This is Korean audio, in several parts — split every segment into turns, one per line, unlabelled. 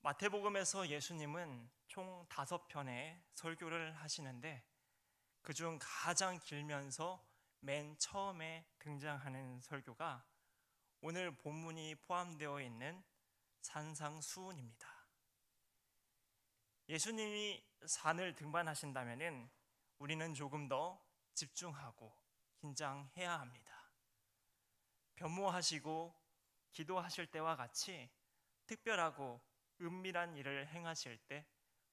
마태복음에서 예수님은 총 5편의 설교를 하시는데 그중 가장 길면서 맨 처음에 등장하는 설교가 오늘 본문이 포함되어 있는 산상수훈입니다. 예수님이 산을 등반하신다면 우리는 조금 더 집중하고 긴장해야 합니다. 변모하시고 기도하실 때와 같이 특별하고 은밀한 일을 행하실 때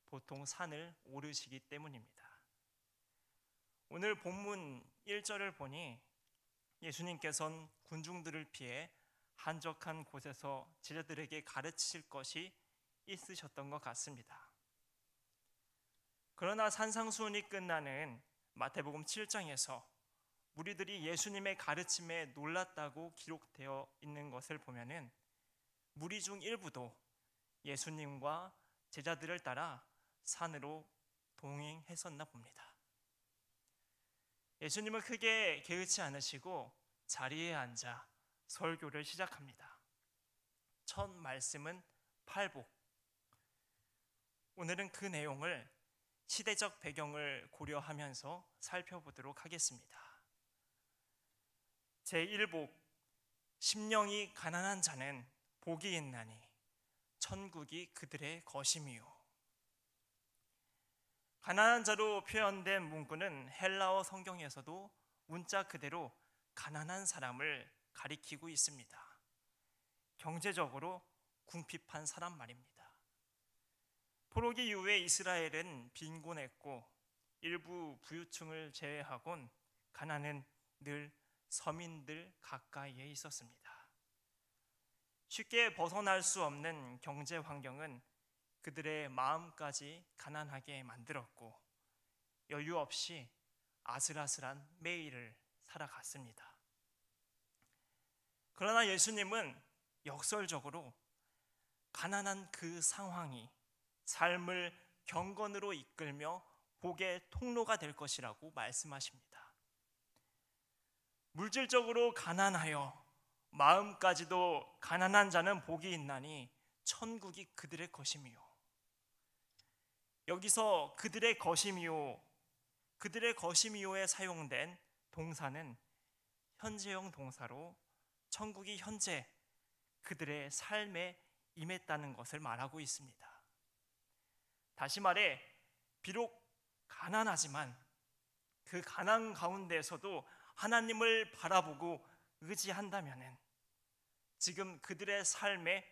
보통 산을 오르시기 때문입니다. 오늘 본문 1절을 보니 예수님께서는 군중들을 피해 한적한 곳에서 제자들에게 가르치실 것이 있으셨던 것 같습니다. 그러나 산상수훈이 끝나는 마태복음 7장에서 무리들이 예수님의 가르침에 놀랐다고 기록되어 있는 것을 보면은 무리 중 일부도 예수님과 제자들을 따라 산으로 동행했었나 봅니다. 예수님은 크게 개의치 않으시고 자리에 앉아 설교를 시작합니다. 첫 말씀은 팔복. 오늘은 그 내용을 시대적 배경을 고려하면서 살펴보도록 하겠습니다. 제1복, 심령이 가난한 자는 복이 있나니 천국이 그들의 것임이요. 가난한 자로 표현된 문구는 헬라어 성경에서도 문자 그대로 가난한 사람을 가리키고 있습니다. 경제적으로 궁핍한 사람 말입니다. 포로기 이후에 이스라엘은 빈곤했고 일부 부유층을 제외하곤 가난은 늘 서민들 가까이에 있었습니다. 쉽게 벗어날 수 없는 경제 환경은 그들의 마음까지 가난하게 만들었고 여유 없이 아슬아슬한 매일을 살아갔습니다. 그러나 예수님은 역설적으로 가난한 그 상황이 삶을 경건으로 이끌며 복의 통로가 될 것이라고 말씀하십니다. 물질적으로 가난하여 마음까지도 가난한 자는 복이 있나니 천국이 그들의 것임이요. 여기서 그들의 것임이요에 사용된 동사는 현재형 동사로 천국이 현재 그들의 삶에 임했다는 것을 말하고 있습니다. 다시 말해 비록 가난하지만 그 가난 가운데에서도 하나님을 바라보고 의지한다면 지금 그들의 삶에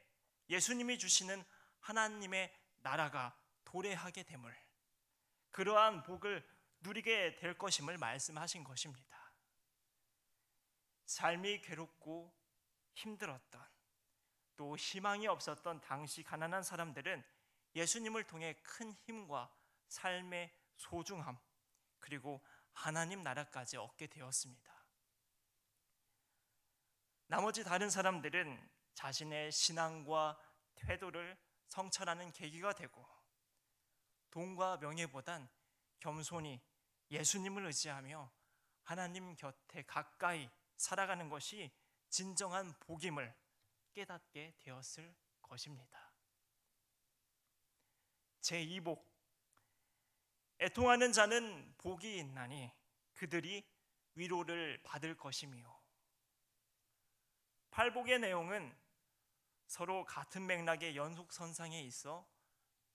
예수님이 주시는 하나님의 나라가 도래하게 됨을, 그러한 복을 누리게 될 것임을 말씀하신 것입니다. 삶이 괴롭고 힘들었던, 또 희망이 없었던 당시 가난한 사람들은 예수님을 통해 큰 힘과 삶의 소중함, 그리고 하나님 나라까지 얻게 되었습니다. 나머지 다른 사람들은 자신의 신앙과 태도를 성찰하는 계기가 되고 돈과 명예보단 겸손히 예수님을 의지하며 하나님 곁에 가까이 살아가는 것이 진정한 복임을 깨닫게 되었을 것입니다. 제2복, 애통하는 자는 복이 있나니 그들이 위로를 받을 것이며. 팔복의 내용은 서로 같은 맥락의 연속선상에 있어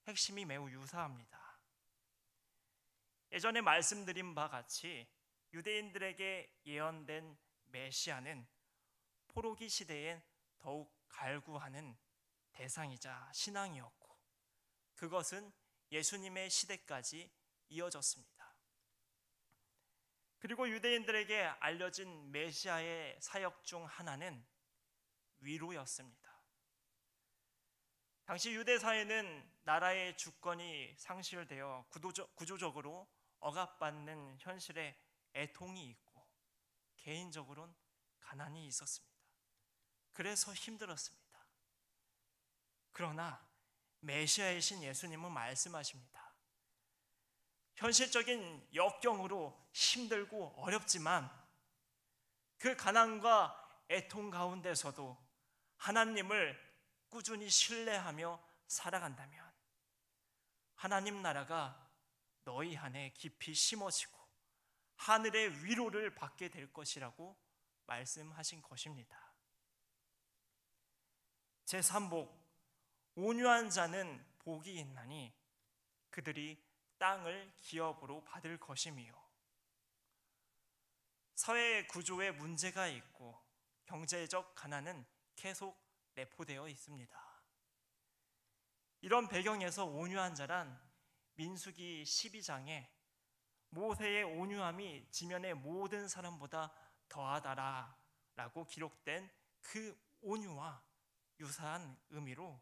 핵심이 매우 유사합니다. 예전에 말씀드린 바 같이 유대인들에게 예언된 메시아는 포로기 시대엔 더욱 갈구하는 대상이자 신앙이었고 그것은 예수님의 시대까지 이어졌습니다. 그리고 유대인들에게 알려진 메시아의 사역 중 하나는 위로였습니다. 당시 유대 사회는 나라의 주권이 상실되어 구조적으로 억압받는 현실에 애통이 있고 개인적으로는 가난이 있었습니다. 그래서 힘들었습니다. 그러나 메시아이신 예수님은 말씀하십니다. 현실적인 역경으로 힘들고 어렵지만 그 가난과 애통 가운데서도 하나님을 꾸준히 신뢰하며 살아간다면 하나님 나라가 너희 안에 깊이 심어지고 하늘의 위로를 받게 될 것이라고 말씀하신 것입니다. 제3복, 온유한 자는 복이 있나니 그들이 땅을 기업으로 받을 것이미요. 사회 구조에 문제가 있고 경제적 가난은 계속 내포되어 있습니다. 이런 배경에서 온유한 자란 민수기 12장에 모세의 온유함이 지면의 모든 사람보다 더하다라 라고 기록된 그 온유와 유사한 의미로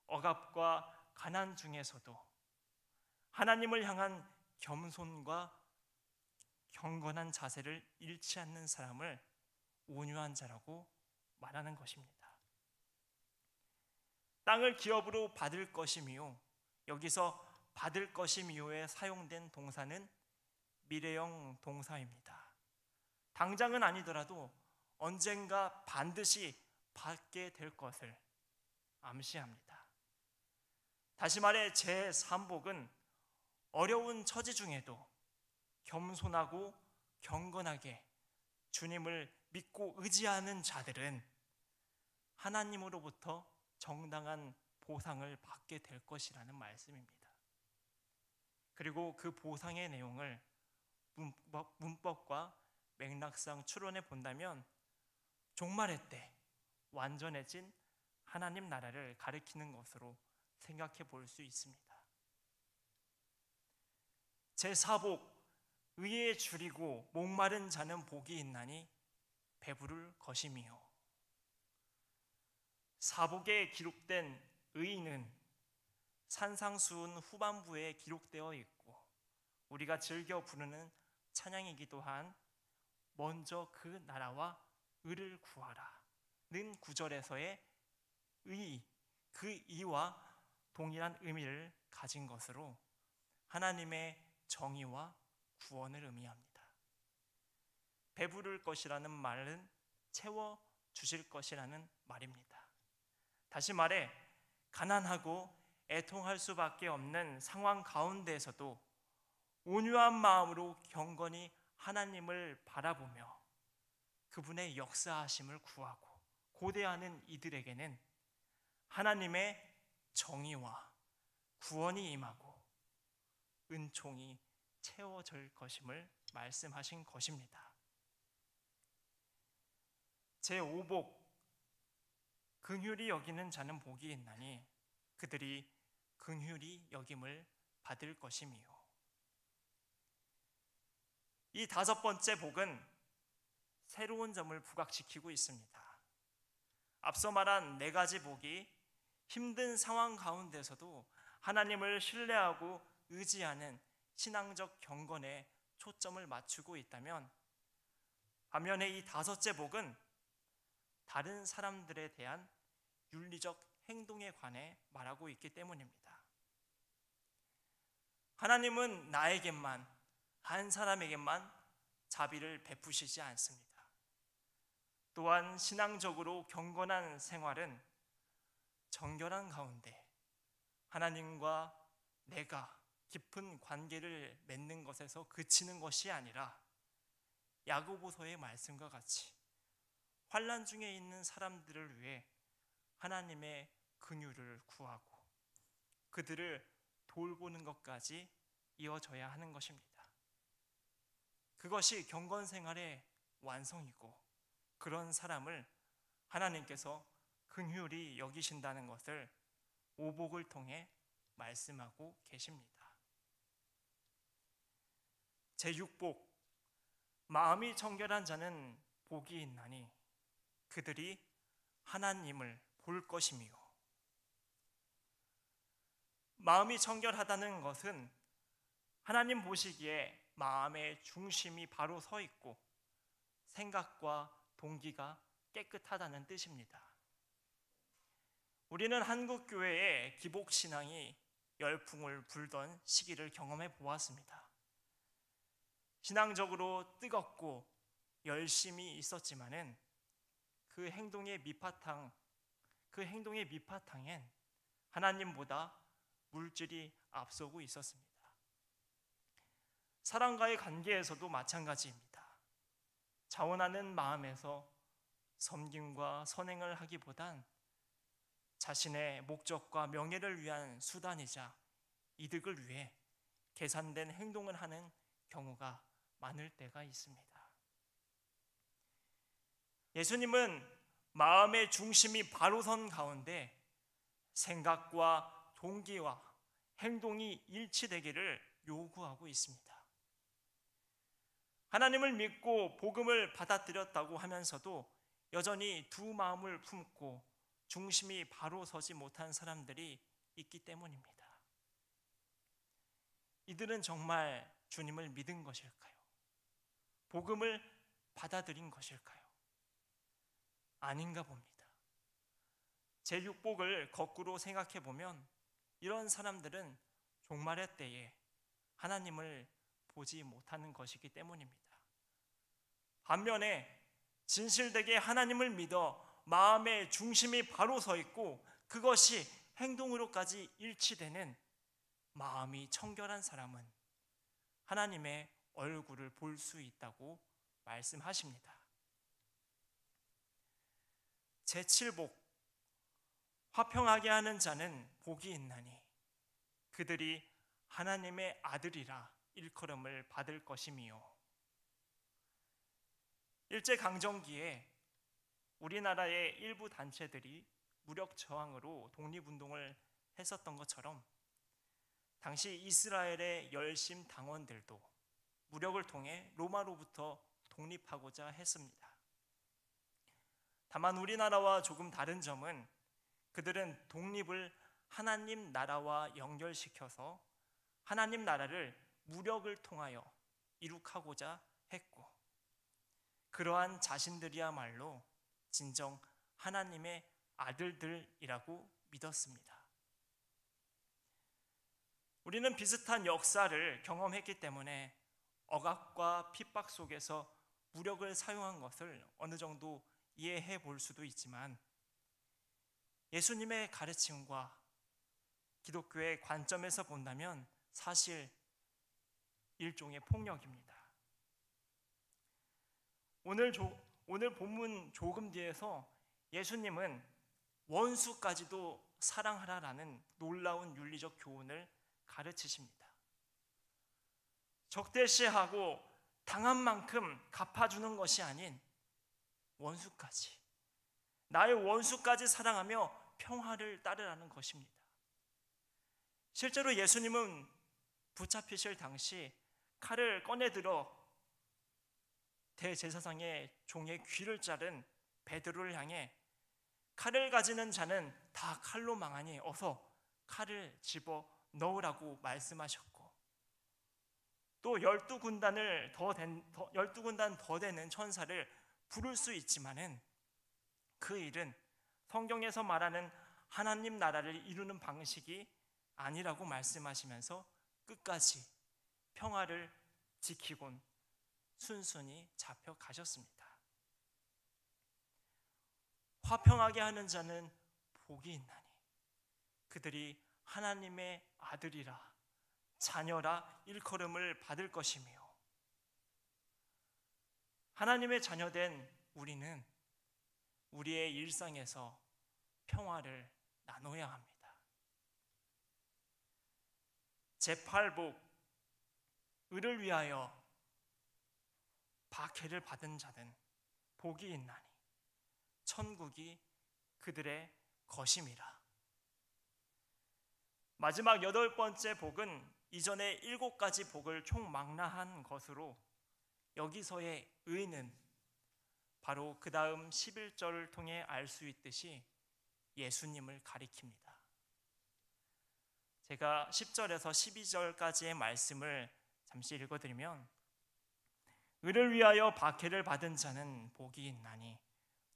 억압과 가난 중에서도 하나님을 향한 겸손과 경건한 자세를 잃지 않는 사람을 온유한 자라고 말하는 것입니다. 땅을 기업으로 받을 것이미요, 여기서 받을 것이미요에 사용된 동사는 미래형 동사입니다. 당장은 아니더라도 언젠가 반드시 받게 될 것을 암시합니다. 다시 말해 제3복은 어려운 처지 중에도 겸손하고 경건하게 주님을 믿고 의지하는 자들은 하나님으로부터 정당한 보상을 받게 될 것이라는 말씀입니다. 그리고 그 보상의 내용을 문법과 맥락상 추론해 본다면 종말의 때 완전해진 하나님 나라를 가리키는 것으로 생각해 볼 수 있습니다. 제4복, 의에 줄이고 목마른 자는 복이 있나니 배부를 것이미요. 사복에 기록된 의는 산상수훈 후반부에 기록되어 있고 우리가 즐겨 부르는 찬양이기도 한 먼저 그 나라와 의를 구하라는 구절에서의 의, 그 의와 동일한 의미를 가진 것으로 하나님의 정의와 구원을 의미합니다. 배부를 것이라는 말은 채워 주실 것이라는 말입니다. 다시 말해 가난하고 애통할 수밖에 없는 상황 가운데에서도 온유한 마음으로 경건히 하나님을 바라보며 그분의 역사하심을 구하고 고대하는 이들에게는 하나님의 정의와 구원이 임하고 은총이 채워질 것임을 말씀하신 것입니다. 제5복, 긍휼히 여기는 자는 복이 있나니 그들이 긍휼히 여김을 받을 것이미요. 이 5번째 복은 새로운 점을 부각시키고 있습니다. 앞서 말한 4가지 복이 힘든 상황 가운데서도 하나님을 신뢰하고 의지하는 신앙적 경건에 초점을 맞추고 있다면, 반면에 이 5째 복은 다른 사람들에 대한 윤리적 행동에 관해 말하고 있기 때문입니다. 하나님은 나에게만, 한 사람에게만 자비를 베푸시지 않습니다. 또한 신앙적으로 경건한 생활은 정결한 가운데 하나님과 내가 깊은 관계를 맺는 것에서 그치는 것이 아니라 야고보서의 말씀과 같이 환난 중에 있는 사람들을 위해 하나님의 긍휼을 구하고 그들을 돌보는 것까지 이어져야 하는 것입니다. 그것이 경건 생활의 완성이고 그런 사람을 하나님께서 긍휼히 여기신다는 것을 오복을 통해 말씀하고 계십니다. 제6복, 마음이 정결한 자는 복이 있나니 그들이 하나님을 볼 것이미요. 마음이 정결하다는 것은 하나님 보시기에 마음의 중심이 바로 서 있고 생각과 동기가 깨끗하다는 뜻입니다. 우리는 한국 교회의 기복 신앙이 열풍을 불던 시기를 경험해 보았습니다. 신앙적으로 뜨겁고 열심히 있었지만은 그 행동의 밑바탕엔 하나님보다 물질이 앞서고 있었습니다. 사람과의 관계에서도 마찬가지입니다. 자원하는 마음에서 섬김과 선행을 하기보단 자신의 목적과 명예를 위한 수단이자 이득을 위해 계산된 행동을 하는 경우가 많을 때가 있습니다. 예수님은 마음의 중심이 바로 선 가운데 생각과 동기와 행동이 일치되기를 요구하고 있습니다. 하나님을 믿고 복음을 받아들였다고 하면서도 여전히 두 마음을 품고 중심이 바로 서지 못한 사람들이 있기 때문입니다. 이들은 정말 주님을 믿은 것일까요? 복음을 받아들인 것일까요? 아닌가 봅니다. 제6복을 거꾸로 생각해 보면 이런 사람들은 종말의 때에 하나님을 보지 못하는 것이기 때문입니다. 반면에 진실되게 하나님을 믿어 마음의 중심이 바로 서 있고 그것이 행동으로까지 일치되는 마음이 청결한 사람은 하나님의 얼굴을 볼 수 있다고 말씀하십니다. 제7복, 화평하게 하는 자는 복이 있나니 그들이 하나님의 아들이라 일컬음을 받을 것이미요. 일제강점기에 우리나라의 일부 단체들이 무력 저항으로 독립운동을 했었던 것처럼 당시 이스라엘의 열심 당원들도 무력을 통해 로마로부터 독립하고자 했습니다. 다만 우리나라와 조금 다른 점은 그들은 독립을 하나님 나라와 연결시켜서 하나님 나라를 무력을 통하여 이룩하고자 했고 그러한 자신들이야말로 진정 하나님의 아들들이라고 믿었습니다. 우리는 비슷한 역사를 경험했기 때문에 억압과 핍박 속에서 무력을 사용한 것을 어느 정도 이해해 볼 수도 있지만 예수님의 가르침과 기독교의 관점에서 본다면 사실 일종의 폭력입니다. 오늘 본문 조금 뒤에서 예수님은 원수까지도 사랑하라라는 놀라운 윤리적 교훈을 가르치십니다. 적대시하고 당한 만큼 갚아주는 것이 아닌 원수까지, 나의 원수까지 사랑하며 평화를 따르라는 것입니다. 실제로 예수님은 붙잡히실 당시 칼을 꺼내들어 대제사장의 종의 귀를 자른 베드로를 향해 칼을 가지는 자는 다 칼로 망하니 어서 칼을 집어 넣으라고 말씀하셨고 또 12군단 더 되는 천사를 부를 수 있지만은 그 일은 성경에서 말하는 하나님 나라를 이루는 방식이 아니라고 말씀하시면서 끝까지 평화를 지키곤 순순히 잡혀가셨습니다. 화평하게 하는 자는 복이 있나니 그들이 하나님의 아들이라 자녀라 일컬음을 받을 것이며 하나님의 자녀된 우리는 우리의 일상에서 평화를 나눠야 합니다. 제8복, 의를 위하여 박해를 받은 자는 복이 있나니 천국이 그들의 것임이라. 마지막 8번째 복은 이전의 7가지 복을 총망라한 것으로 여기서의 의는 바로 그 다음 11절을 통해 알 수 있듯이 예수님을 가리킵니다. 제가 10절에서 12절까지의 말씀을 잠시 읽어드리면 의를 위하여 박해를 받은 자는 복이 있나니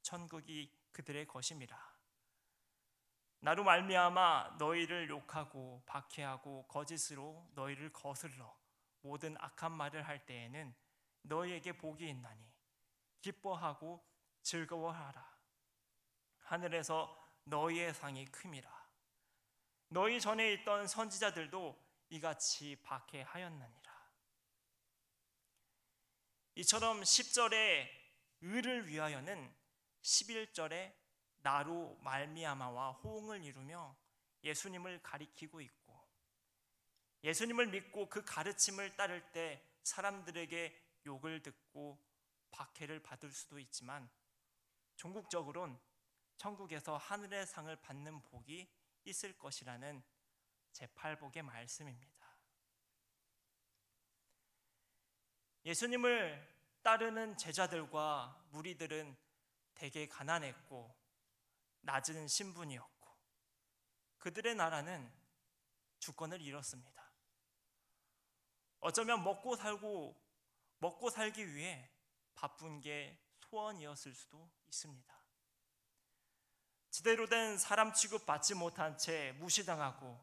천국이 그들의 것임이라. 나로 말미암아 너희를 욕하고 박해하고 거짓으로 너희를 거슬러 모든 악한 말을 할 때에는 너희에게 복이 있나니 기뻐하고 즐거워하라. 하늘에서 너희의 상이 큼이라. 너희 전에 있던 선지자들도 이같이 박해하였느니라. 이처럼 10절의 의를 위하여는 11절에 나로 말미암아와 호응을 이루며 예수님을 가리키고 있고, 예수님을 믿고 그 가르침을 따를 때 사람들에게 욕을 듣고 박해를 받을 수도 있지만, 종국적으론 천국에서 하늘의 상을 받는 복이 있을 것이라는 제8복의 말씀입니다. 예수님을 따르는 제자들과 무리들은 되게 가난했고 낮은 신분이었고, 그들의 나라는 주권을 잃었습니다. 어쩌면 먹고 살기 위해 바쁜 게 소원이었을 수도 있습니다. 제대로 된 사람 취급받지 못한 채 무시당하고,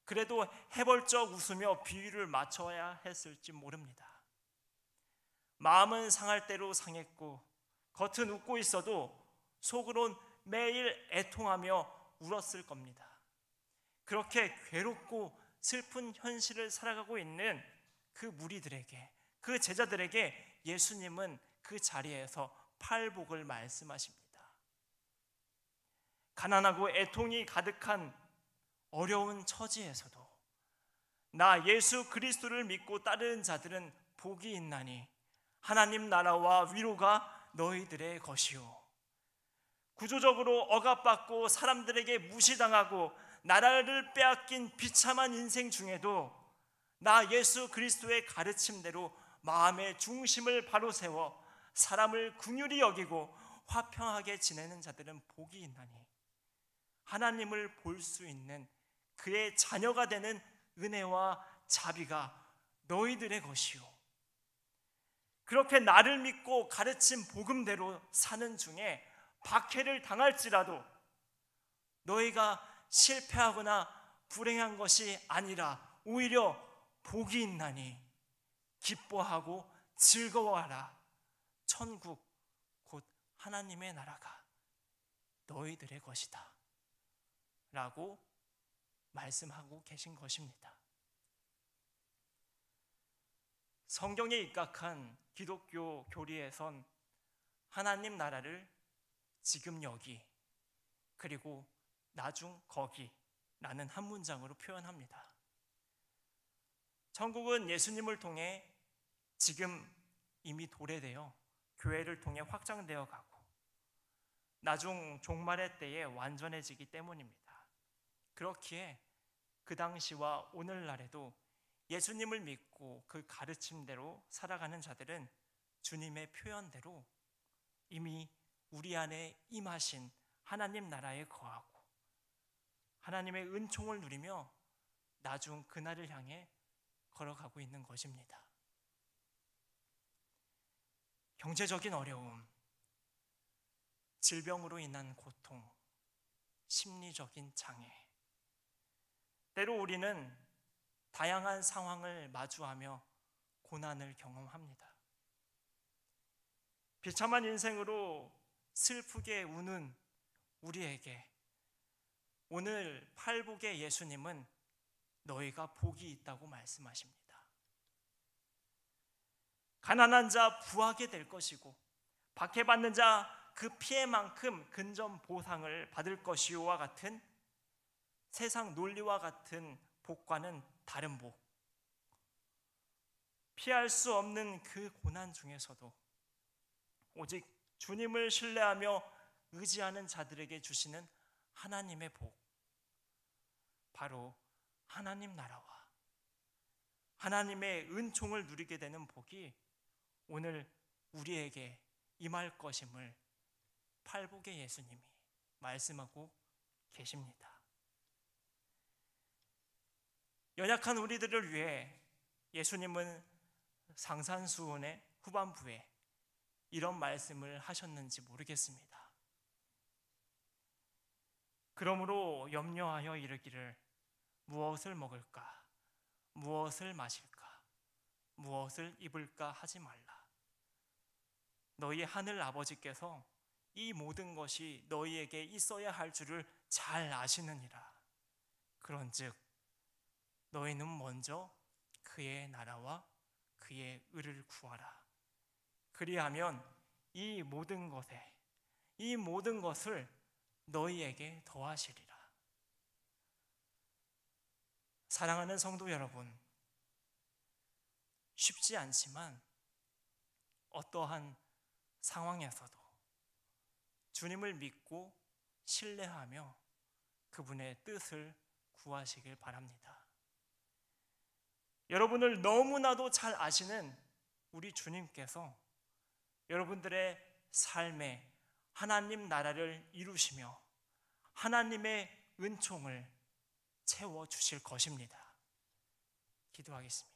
그래도 해벌쩍 웃으며 비위를 맞춰야 했을지 모릅니다. 마음은 상할 대로 상했고, 겉은 웃고 있어도 속으론 매일 애통하며 울었을 겁니다. 그렇게 괴롭고 슬픈 현실을 살아가고 있는 그 무리들에게, 그 제자들에게 예수님은 그 자리에서 팔복을 말씀하십니다. 가난하고 애통이 가득한 어려운 처지에서도 나 예수 그리스도를 믿고 따르는 자들은 복이 있나니 하나님 나라와 위로가 너희들의 것이요, 구조적으로 억압받고 사람들에게 무시당하고 나라를 빼앗긴 비참한 인생 중에도 나 예수 그리스도의 가르침대로 마음의 중심을 바로 세워 사람을 긍휼히 여기고 화평하게 지내는 자들은 복이 있나니 하나님을 볼 수 있는 그의 자녀가 되는 은혜와 자비가 너희들의 것이요, 그렇게 나를 믿고 가르친 복음대로 사는 중에 박해를 당할지라도 너희가 실패하거나 불행한 것이 아니라 오히려 복이 있나니 기뻐하고 즐거워하라. 천국 곧 하나님의 나라가 너희들의 것이다 라고 말씀하고 계신 것입니다. 성경에 입각한 기독교 교리에선 하나님 나라를 지금 여기 그리고 나중 거기라는 한 문장으로 표현합니다. 천국은 예수님을 통해 지금 이미 도래되어 교회를 통해 확장되어 가고 나중 종말의 때에 완전해지기 때문입니다. 그렇기에 그 당시와 오늘날에도 예수님을 믿고 그 가르침대로 살아가는 자들은 주님의 표현대로 이미 우리 안에 임하신 하나님 나라에 거하고 하나님의 은총을 누리며 나중 그날을 향해 걸어가고 있는 것입니다. 경제적인 어려움, 질병으로 인한 고통, 심리적인 장애, 때로 우리는 다양한 상황을 마주하며 고난을 경험합니다. 비참한 인생으로 슬프게 우는 우리에게 오늘 팔복의 예수님은 너희가 복이 있다고 말씀하십니다. 가난한 자 부하게 될 것이고 박해받는 자 그 피해만큼 근전 보상을 받을 것이요와 같은 세상 논리와 같은 복과는 다른 복, 피할 수 없는 그 고난 중에서도 오직 주님을 신뢰하며 의지하는 자들에게 주시는 하나님의 복, 바로 하나님 나라와 하나님의 은총을 누리게 되는 복이 오늘 우리에게 임할 것임을 팔복의 예수님이 말씀하고 계십니다. 연약한 우리들을 위해 예수님은 상산수훈의 후반부에 이런 말씀을 하셨는지 모르겠습니다. 그러므로 염려하여 이르기를 무엇을 먹을까, 무엇을 마실까, 무엇을 입을까 하지 말라. 너희 하늘 아버지께서 이 모든 것이 너희에게 있어야 할 줄을 잘 아시느니라. 그런즉 너희는 먼저 그의 나라와 그의 의를 구하라. 그리하면 이 모든 것을 너희에게 더하시리라. 사랑하는 성도 여러분, 쉽지 않지만 어떠한 상황에서도 주님을 믿고 신뢰하며 그분의 뜻을 구하시길 바랍니다. 여러분을 너무나도 잘 아시는 우리 주님께서 여러분들의 삶에 하나님 나라를 이루시며 하나님의 은총을 채워주실 것입니다. 기도하겠습니다.